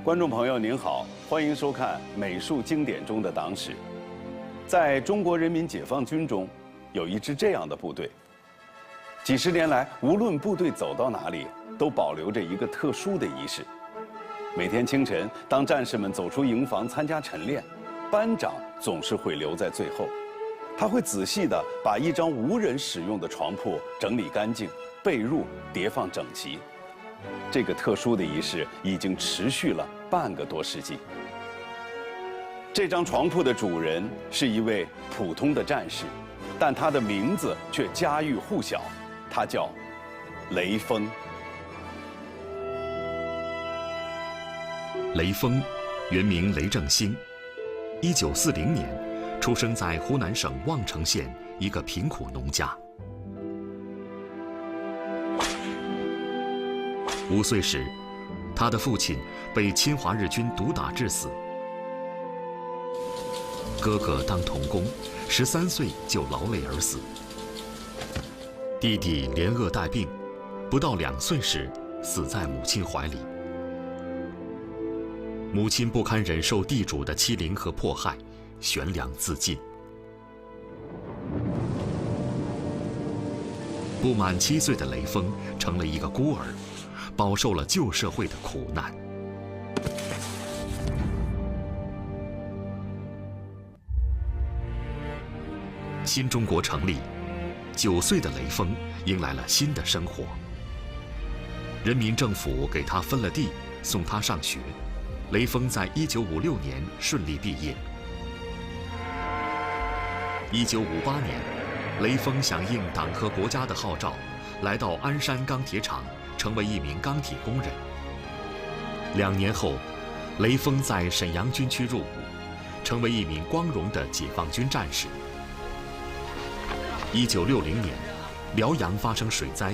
观众朋友您好，欢迎收看美术经典中的党史。在中国人民解放军中，有一支这样的部队。几十年来，无论部队走到哪里，都保留着一个特殊的仪式。每天清晨，当战士们走出营房参加晨练，班长总是会留在最后。他会仔细地把一张无人使用的床铺整理干净，被褥叠放整齐。这个特殊的仪式已经持续了半个多世纪。这张床铺的主人是一位普通的战士，但他的名字却家喻户晓，他叫雷锋。雷锋，原名雷正兴，1940年出生在湖南省望城县一个贫苦农家。5岁时，他的父亲被侵华日军毒打致死。哥哥当童工，13岁就劳累而死。弟弟连饿带病，不到2岁时死在母亲怀里。母亲不堪忍受地主的欺凌和迫害，悬梁自尽。不满7岁的雷锋成了一个孤儿，饱受了旧社会的苦难。新中国成立，9岁的雷锋迎来了新的生活。人民政府给他分了地，送他上学。雷锋在1956年顺利毕业。1958年，雷锋响应党和国家的号召，来到鞍山钢铁厂，成为一名钢铁工人。2年后，雷锋在沈阳军区入伍，成为一名光荣的解放军战士。1960年，辽阳发生水灾，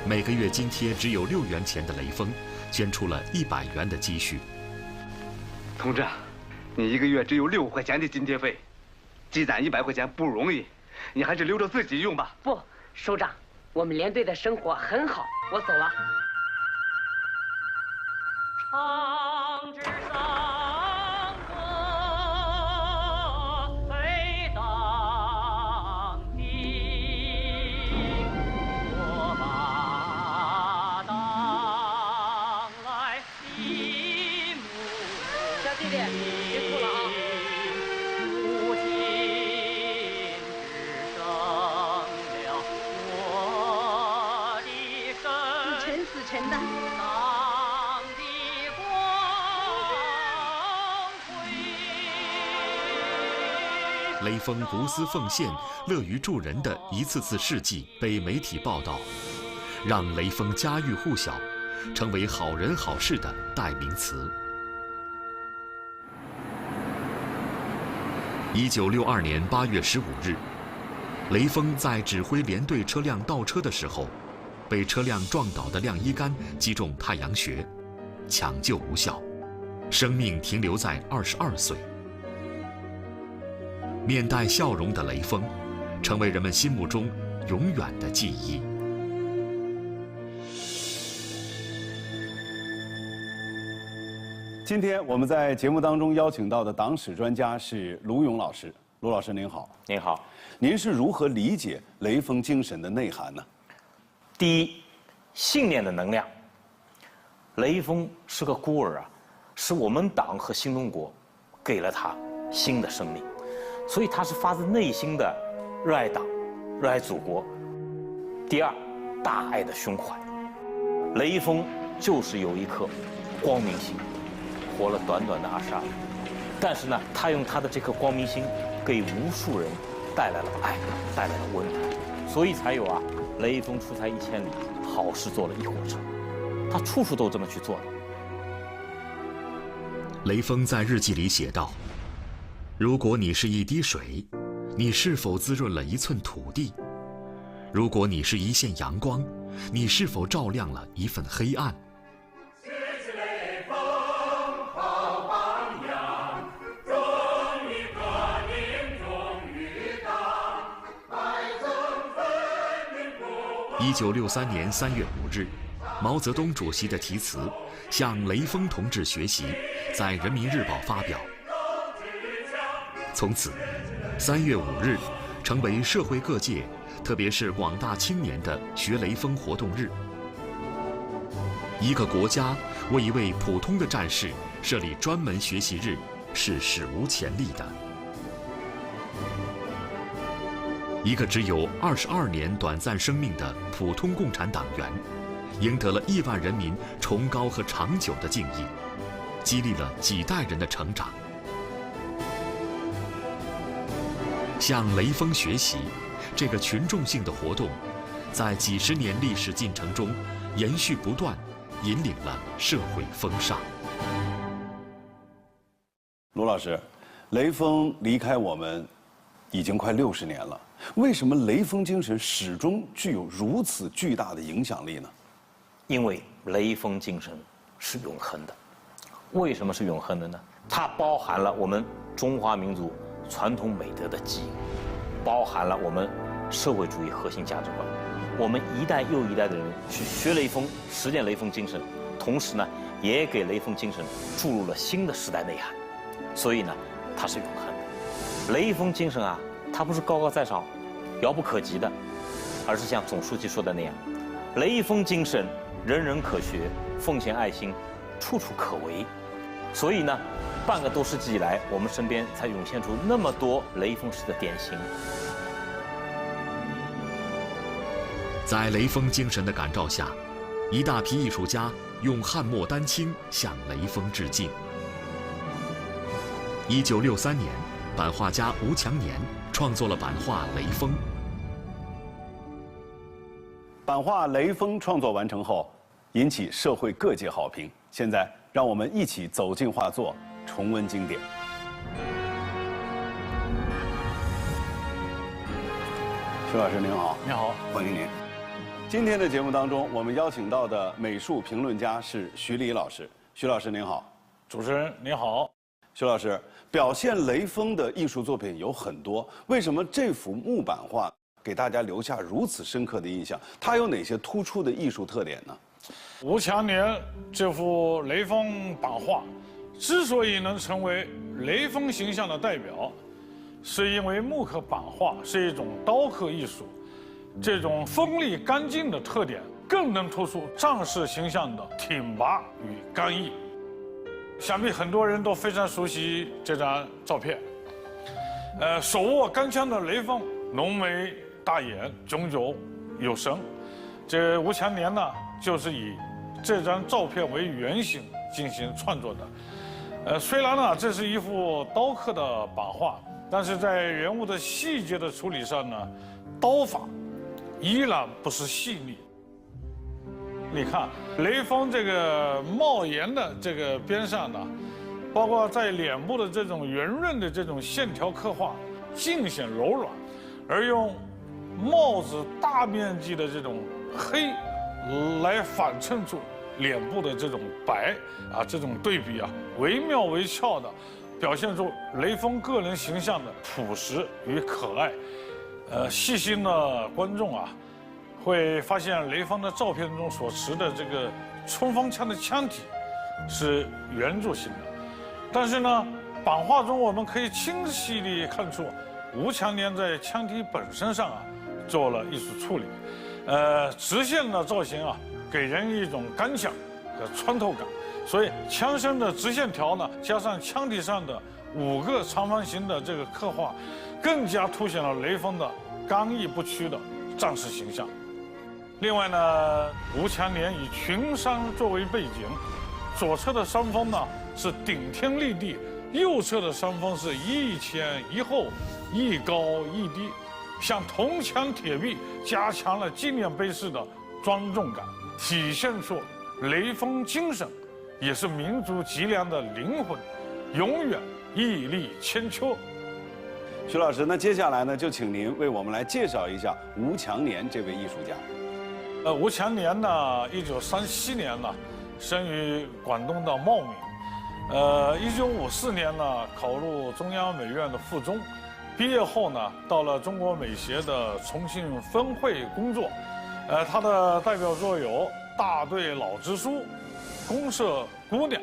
每个月津贴只有6元钱的雷锋，捐出了100元的积蓄。同志，你1个月只有6块钱的津贴费，积攒100块钱不容易，你还是留着自己用吧。不，首长，我们连队的生活很好，我走了。长枝上歌飞荡地，我把当来西母。小弟弟，别哭了啊！母亲只剩了我的身。你沉死沉的。雷锋无私奉献、乐于助人的一次次事迹被媒体报道，让雷锋家喻户晓，成为好人好事的代名词。1962年8月15日，雷锋在指挥连队车辆倒车的时候，被车辆撞倒的晾衣杆击中太阳穴，抢救无效，生命停留在22岁。面带笑容的雷锋，成为人们心目中永远的记忆。今天我们在节目当中邀请到的党史专家是卢勇老师。卢老师您好。您好。您是如何理解雷锋精神的内涵呢？第一，信念的能量。雷锋是个孤儿啊，是我们党和新中国给了他新的生命，所以他是发自内心的热爱党、热爱祖国。第二，大爱的胸怀。雷锋就是有一颗光明心，活了短短的22年，但是呢，他用他的这颗光明心，给无数人带来了爱，带来了温暖，所以才有啊，雷锋出差1000里，好事做了1火车。他处处都这么去做的。雷锋在日记里写道：“如果你是一滴水，你是否滋润了1寸土地？如果你是一线阳光，你是否照亮了1份黑暗？”1963年3月5日，毛泽东主席的题词，向雷锋同志学习，在《人民日报》发表。从此，3月5日成为社会各界，特别是广大青年的学雷锋活动日。一个国家为一位普通的战士设立专门学习日，是史无前例的。一个只有22年短暂生命的普通共产党员，赢得了亿万人民崇高和长久的敬意，激励了几代人的成长。向雷锋学习，这个群众性的活动，在几十年历史进程中延续不断，引领了社会风尚。卢老师，雷锋离开我们已经快60年了，为什么雷锋精神始终具有如此巨大的影响力呢？因为雷锋精神是永恒的。为什么是永恒的呢？它包含了我们中华民族传统美德的基因，包含了我们社会主义核心价值观。我们一代又一代的人去学雷锋，实践雷锋精神，同时呢，也给雷锋精神注入了新的时代内涵。所以呢，它是永恒的。雷锋精神啊，它不是高高在上、遥不可及的，而是像总书记说的那样，雷锋精神人人可学，奉献爱心，处处可为。所以呢，半个多世纪以来，我们身边才涌现出那么多雷锋式的典型。在雷锋精神的感召下，一大批艺术家用汉墨丹青向雷锋致敬。1963年，版画家吴强年创作了版画《雷锋》。版画《雷锋》创作完成后，引起社会各界好评。现在，让我们一起走进画作，重温经典。徐老师您好。你好，欢迎您。今天的节目当中，我们邀请到的美术评论家是徐黎老师。徐老师您好。主持人你好。徐老师，表现雷锋的艺术作品有很多，为什么这幅木版画给大家留下如此深刻的印象？它有哪些突出的艺术特点呢？吴强年这幅雷锋版画，之所以能成为雷锋形象的代表，是因为木刻版画是一种刀刻艺术，这种锋利干净的特点，更能突出战士形象的挺拔与刚毅。想必很多人都非常熟悉这张照片。手握钢枪的雷锋，浓眉大眼，炯炯有神。这吴强年呢，就是以这张照片为原型进行创作的。虽然呢，这是一幅刀刻的版画，但是在人物的细节的处理上呢，刀法依然不是细腻。你看雷锋这个帽檐的这个边上呢，包括在脸部的这种圆润的这种线条刻画，尽显柔软，而用帽子大面积的这种黑来反衬出脸部的这种白啊，这种对比啊，惟妙惟肖的表现出雷锋个人形象的朴实与可爱。细心的观众啊，会发现雷锋的照片中所持的这个冲锋枪的枪体是圆柱形的，但是呢，版画中我们可以清晰地看出吴强年在枪体本身上啊做了艺术处理，直线的造型啊给人一种刚强和穿透感，所以枪身的直线条呢，加上枪体上的5个长方形的这个刻画，更加凸显了雷锋的刚毅不屈的战士形象。另外呢，吴强年以群山作为背景，左侧的山峰呢是顶天立地，右侧的山峰是一前一后，一高一低，像铜墙铁壁，加强了纪念碑式的庄重感，体现出雷锋精神，也是民族脊梁的灵魂，永远屹立千秋。徐老师，那接下来呢，就请您为我们来介绍一下吴强年这位艺术家。吴强年呢，1937年呢，生于广东的茂名。1954年呢，考入中央美院的附中，毕业后呢，到了中国美协的重庆分会工作。他的代表作有大队老支书、公社姑娘，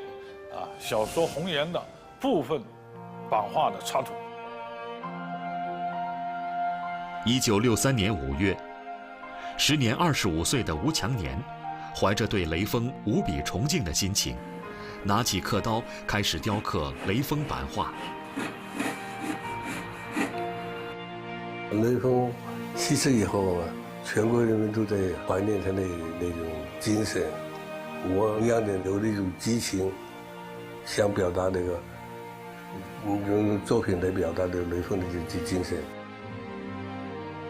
小说《红颜》的部分版画的插图。1963年5月，时年25岁的吴强年，怀着对雷锋无比崇敬的心情，拿起刻刀开始雕刻雷锋版画。雷锋去世以后啊，全国人民都在怀念他的那种精神。我两点有那种激情，想表达那个用作品来表达的雷锋的这精神。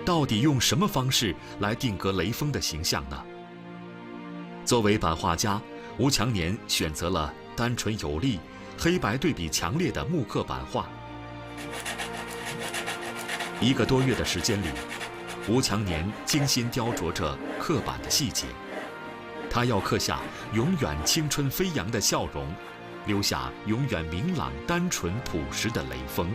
到底用什么方式来定格雷锋的形象呢？作为版画家，吴强年选择了单纯有力、黑白对比强烈的木刻版画。1个多月的时间里，吴强年精心雕琢着刻板的细节。他要刻下永远青春飞扬的笑容，留下永远明朗、单纯、朴实的雷锋。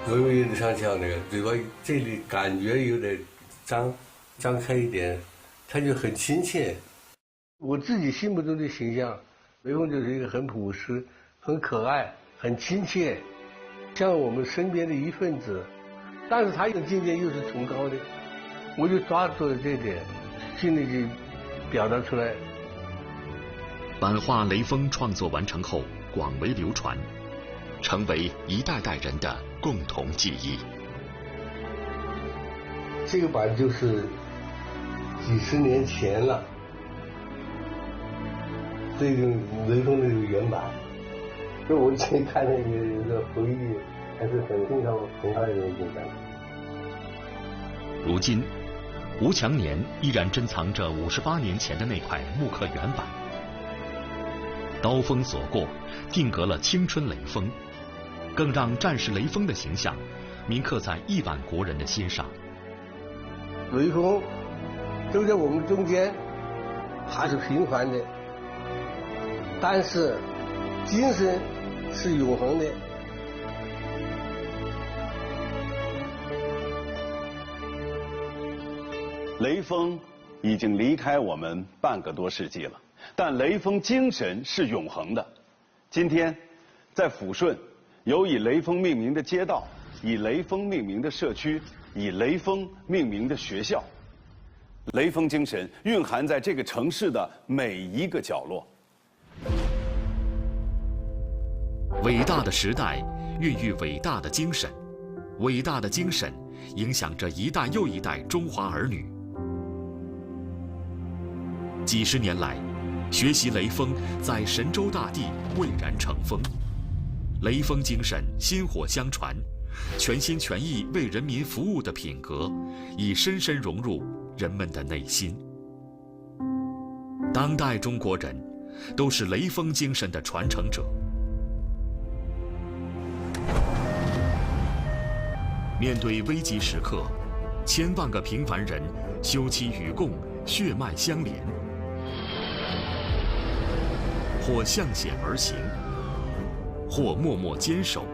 微微有点上翘，那个嘴巴这里感觉有点张开一点，他就很亲切。我自己心目中的形象，雷锋就是一个很朴实、很可爱、很亲切，像我们身边的一份子。但是他又境界又是崇高的，我就抓住了这点，尽力去表达出来。版画雷锋创作完成后，广为流传，成为一代代人的共同记忆。这个版就是几十年前了，这种雷锋的这个原版，所以我自己看那个回忆，还是非常很爱的一种感觉。如今，吴强年依然珍藏着58年前的那块木刻原版，刀锋所过，定格了青春雷锋，更让战士雷锋的形象铭刻在亿万国人的心上。雷锋就在我们中间，他是平凡的，但是精神是永恒的。雷锋已经离开我们半个多世纪了，但雷锋精神是永恒的。今天，在抚顺，有以雷锋命名的街道，以雷锋命名的社区，以雷锋命名的学校。雷锋精神蕴含在这个城市的每一个角落。伟大的时代孕育伟大的精神，伟大的精神影响着一代又一代中华儿女。几十年来，学习雷锋在神州大地蔚然成风，雷锋精神薪火相传，全心全意为人民服务的品格已深深融入人们的内心。当代中国人都是雷锋精神的传承者。面对危急时刻，千万个平凡人休戚与共，血脉相连，或向险而行，或默默坚守，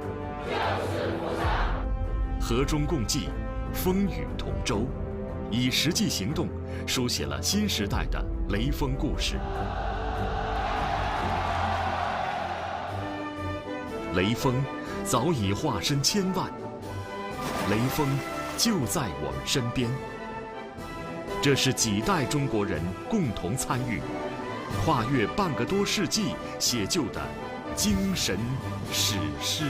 和衷共济，风雨同舟，以实际行动书写了新时代的雷锋故事。雷锋早已化身千万，雷锋就在我们身边。这是几代中国人共同参与，跨越半个多世纪写就的精神史诗。